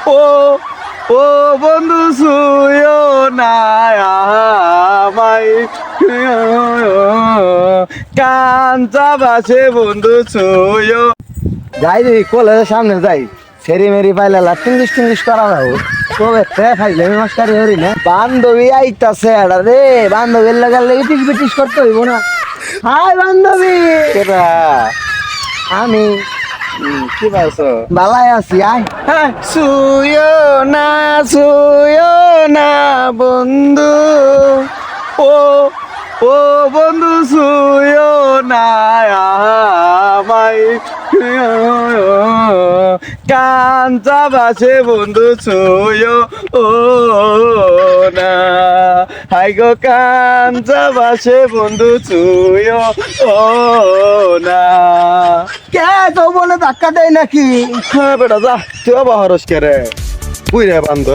ও ও বন্ধু শুয়ো না আমায় কাঞ্চা বাসে বন্ধু শুয়ো। যাই রে কলেজের সামনে যাই, সেরি মেরি পাইলে টিঙ্গিস টিঙ্গিস করা যাবো। তবে খাইলে মাস্টারি হরি না, বান্ধবী আইতাছে এডা রে, বান্ধবীর লাগালে ইটিস বিটিস করতে হইব না। হাই বান্ধবী। কেডা? আমি। কি বলছো? বালাই আছি, আয়। হ্যাঁ, শুয়ো না বন্ধু, ও ও বন্ধু শুয়ো না আমায় কাঞ্চা বাসে বন্ধু শুয়ো ও না। হাই গো কাঞ্চা বাসে বন্ধু শুয়ো ও না। কে তো বলে ধাক্কা দেয় নাকি? হ্যাঁ বেটা যা, তুই বাহরস কে রে, বুঝ রে বান্ধব।